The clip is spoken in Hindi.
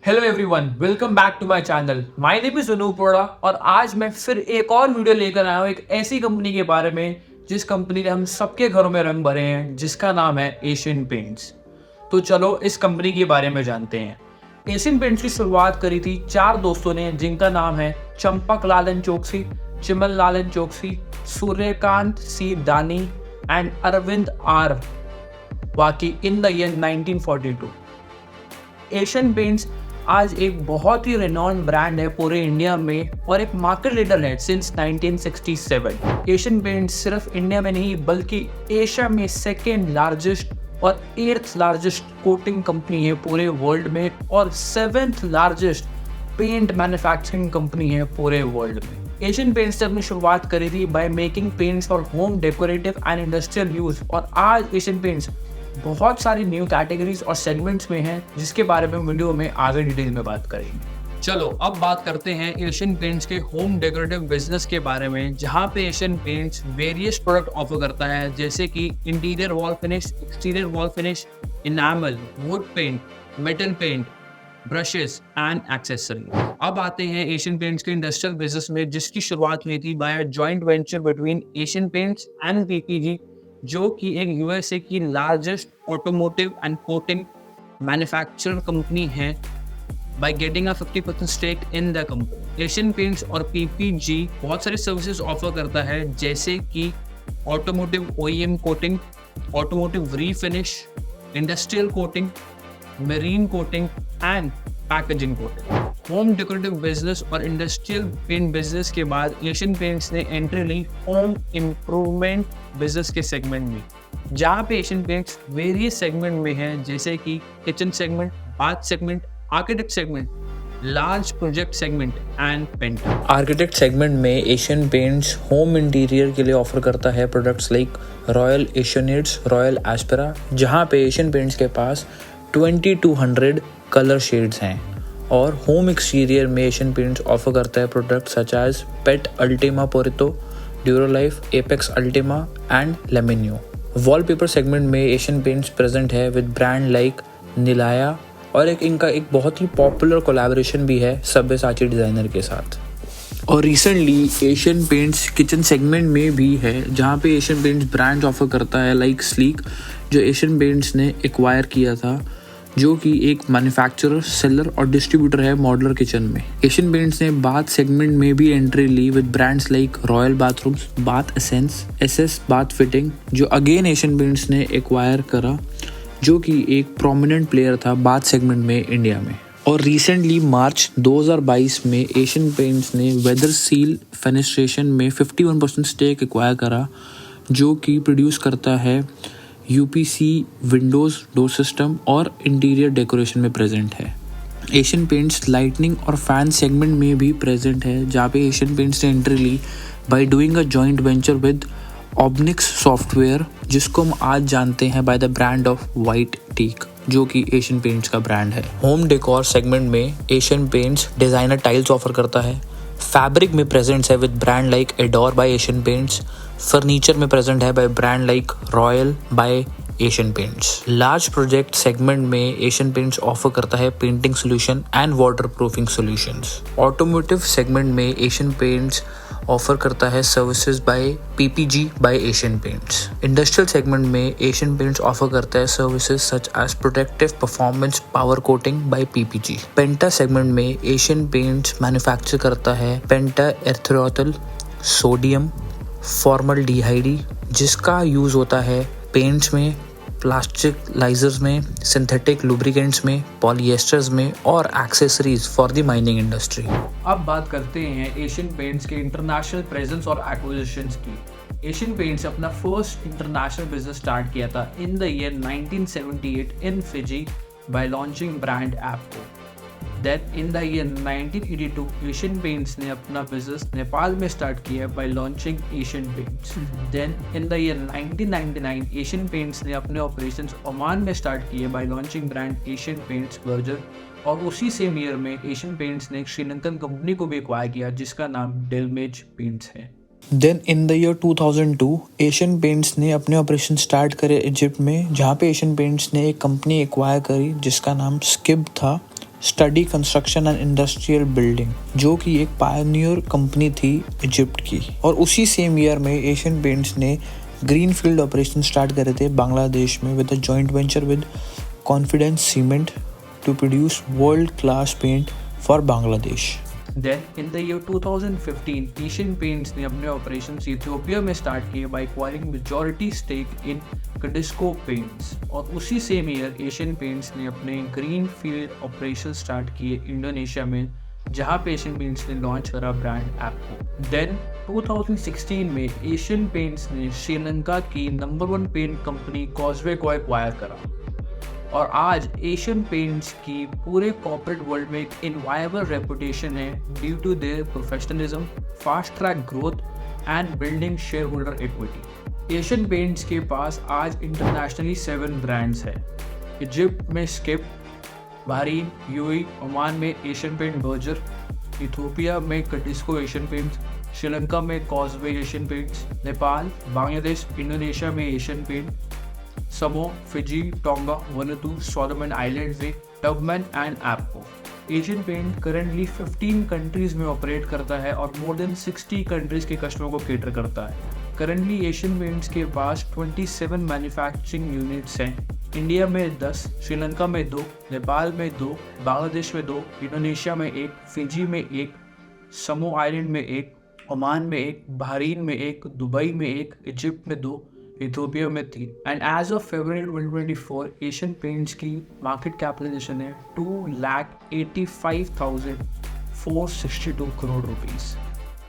Hello everyone, welcome back to my channel. My name is Anoop Arora और आज मैं फिर एक और वीडियो लेकर आया हूँ एक ऐसी कंपनी के बारे में जिस कंपनी ने हम सबके घरों में रंग भरे हैं, जिसका नाम है एशियन पेंट्स। तो चलो इस कंपनी के बारे में जानते हैं। एशियन पेंट्स की शुरुआत करी थी चार दोस्तों ने, जिनका नाम है चंपक लालन चौकसी, चिमन लालन चौकसी, Suryakant C Dani and Arvind R Vakil in the year 1942। Asian Paints आज एक बहुत ही रेनॉन्ड ब्रांड है पूरे इंडिया में और एक मार्केट लीडर है सिंस 1967। एशियन पेंट्स सिर्फ इंडिया में नहीं बल्कि एशिया में सेकेंड लार्जेस्ट और 8th लार्जेस्ट कोटिंग कंपनी है पूरे वर्ल्ड में और 7th largest paint manufacturing company है पूरे वर्ल्ड में। एशियन पेंट्स ने अपनी शुरुआत करी थी by making paints for home decorative and industrial use और आज एशियन पेंट्स बहुत सारी न्यू कैटेगरीज और सेगमेंट्स में हैं, जिसके बारे में वीडियो में आगे डिटेल में बात करेंगे। चलो अब बात करते हैं एशियन पेंट्स के होम डेकोरेटिव बिजनेस के बारे में, जहां पे Asian Paints various product offer करता है, जैसे कि interior wall finish, exterior wall finish, enamel, wood paint, metal paint, brushes and accessory. अब आते हैं एशियन पेंट्स के इंडस्ट्रियल बिजनेस में, जिसकी शुरुआत हुई थी by joint venture between Asian Paints and PPG, जो कि एक यूएसए की largest automotive and coating manufacturer company है, by getting a 50% stake in the company. Asian Paints और पीपीजी बहुत सारी सर्विसेज ऑफर करता है, जैसे कि automotive OEM coating, automotive refinish, industrial coating, marine coating and packaging coating. Home decorative business और इंडस्ट्रियल पेंट बिजनेस के बाद एशियन पेंट्स ने एंट्री ली होम इम्प्रूवमेंट बिजनेस के सेगमेंट में, जहाँ पे एशियन पेंट्स वेरियस सेगमेंट में है, जैसे कि kitchen segment, bath segment, architect segment, large project segment and painter. Architect segment में एशियन पेंट्स होम इंटीरियर के लिए ऑफर करता है प्रोडक्ट्स लाइक रॉयल एशियनिड्स, रॉयल एस्पेरा, जहाँ पे एशियन पेंट्स के पास 2200 कलर शेड्स हैं। और होम एक्सटीरियर में एशियन पेंट्स ऑफर करता है प्रोडक्ट सच एज पेट अल्टीमा पोरितो, ड्यूरोलाइफ, एपेक्स अल्टीमा एंड लेमिन्यू। वॉलपेपर सेगमेंट में एशियन पेंट्स प्रेजेंट है विद ब्रांड लाइक निलाया और इनका एक बहुत ही पॉपुलर कोलैबोरेशन भी है सब्यसाची डिज़ाइनर के साथ। और recently Asian paints kitchen segment में भी है, जहाँ पे एशियन पेंट्स ब्रांड ऑफर करता है लाइक स्लीक, जो एशियन पेंट्स ने एक्वायर किया था, जो कि एक मैन्युफैक्चरर, सेलर और डिस्ट्रीब्यूटर है मॉड्यूलर किचन में। एशियन पेंट्स ने बाथ सेगमेंट में भी एंट्री ली with brands like Royal Bathrooms, Bath Essence, SS bath fitting, जो अगेन एशियन पेंट्स ने एक्वायर करा, जो कि एक प्रोमिनेंट प्लेयर था बाथ सेगमेंट में इंडिया में। और रिसेंटली मार्च 2022 में एशियन पेंट्स ने वेदर सील फेनेस्ट्रेशन में 51% स्टेक एक्वायर करा, जो कि प्रोड्यूस करता है यूपीसी विंडोज़ डोर सिस्टम और इंटीरियर डेकोरेशन में प्रेजेंट है। एशियन पेंट्स लाइटनिंग और फैन सेगमेंट में भी प्रेजेंट है, जहाँ पे एशियन पेंट्स ने एंट्री ली by doing a joint venture with ऑब्निक्स सॉफ्टवेयर, जिसको हम आज जानते हैं by the brand of White Teak, जो कि एशियन पेंट्स का ब्रांड है। होम डेकोर सेगमेंट में Asian Paints designer tiles offer करता है। फैब्रिक में प्रेजेंट है with brand like Ador by Asian Paints. Furniture में प्रेजेंट है by brand like royal by Asian Paints. Large project segment में एशियन पेंट्स ऑफर करता है painting solution and water proofing solutions. Automotive segment में एशियन पेंट्स ऑफर करता है services by PPG by Asian Paints. Industrial segment में एशियन पेंट्स ऑफर करता है services such as protective performance power coating by PPG. पेंटा सेगमेंट में एशियन पेंट्स मैन्युफैक्चर करता है पेंटा एर्थेरोथल सोडियम फॉर्मल्डिहाइड, जिसका यूज होता है पेंट्स में, प्लास्टिक लाइजर्स में, सिंथेटिक लुब्रिकेंट्स में, पॉलिएस्टर्स में और accessories for the mining industry. अब बात करते हैं एशियन पेंट्स के इंटरनेशनल प्रेजेंस और एक्विजिशंस की। एशियन पेंट्स अपना फर्स्ट इंटरनेशनल बिजनेस स्टार्ट किया था in the year 1978 in Fiji by launching brand Apco. Then in the year 1982 Asian Paints ने अपना बिजनेस नेपाल में स्टार्ट किया by launching Asian Paints. Then in the year 1999 Asian Paints ने अपने ऑपरेशंस ओमान में स्टार्ट किए bye launching brand Asian paints Berger. और उसी सेम ईयर में एशियन पेंट्स ने एक श्रीलंकन कंपनी को भी एक्वायर किया, जिसका नाम डेलमेज पेंट्स है। Then in the year 2002 Asian Paints ने अपने ऑपरेशन स्टार्ट करे इजिप्ट में, जहाँ पे एशियन पेंट्स ने एक कंपनी एक्वायर करी जिसका नाम स्किब था, study construction and industrial building, जो कि एक पायनियर कंपनी थी इजिप्ट की। और उसी सेम ईयर में एशियन पेंट्स ने ग्रीन फील्ड ऑपरेशन स्टार्ट करे थे बांग्लादेश में with a joint venture with Confidence Cement to produce world class paint for Bangladesh. Then in the year 2015, Asian Paints ने अपने operations इथियोपिया में स्टार्ट किए by acquiring majority stake in Cadisco Paints। और उसी same year Asian Paints ने अपने green field operations स्टार्ट किए इंडोनेशिया में, जहाँ पे Asian Paints ने लॉन्च करा ब्रांड एप्को। Then 2016 में Asian Paints ने श्रीलंका की नंबर 1 पेंट कंपनी कॉजवे को एक्वायर करा। और आज एशियन पेंट्स की पूरे कॉर्पोरेट वर्ल्ड में एक इनवायबल रेपुटेशन है due to their professionalism, fast track growth and building shareholder equity. Asian Paints के पास आज इंटरनेशनली 7 ब्रांड्स हैं। इजिप्ट में स्किप, बहरीन, यूएई, ओमान में एशियन पेंट बर्जर, इथियोपिया में कडिस्को एशियन पेंट्स, श्रीलंका में Causeway Asian Paints, Nepal, Bangladesh, Indonesia में Asian Paint, Samoa, Fiji, Tonga, Vanuatu, Solomon Islands में Taubmans and Apco. Asian Paint currently 15 countries में ऑपरेट करता है और मोर देन 60 कंट्रीज के कस्टमर को केटर करता है। करंटली एशियन पेंट्स के पास 27 मैन्युफैक्चरिंग यूनिट्स हैं। इंडिया में 10, श्रीलंका में 2, नेपाल में 2, बांग्लादेश में 2, इंडोनेशिया में 1, फिजी में 1, समो आइलैंड में 1, ओमान में 1, बहरीन में 1, दुबई में 1, इजिप्ट में 2, इथियोपिया में 3। And as of February 2024 Asian Paints की मार्केट कैपिटलाइजेशन है 2,85,462 करोड़ रुपीस।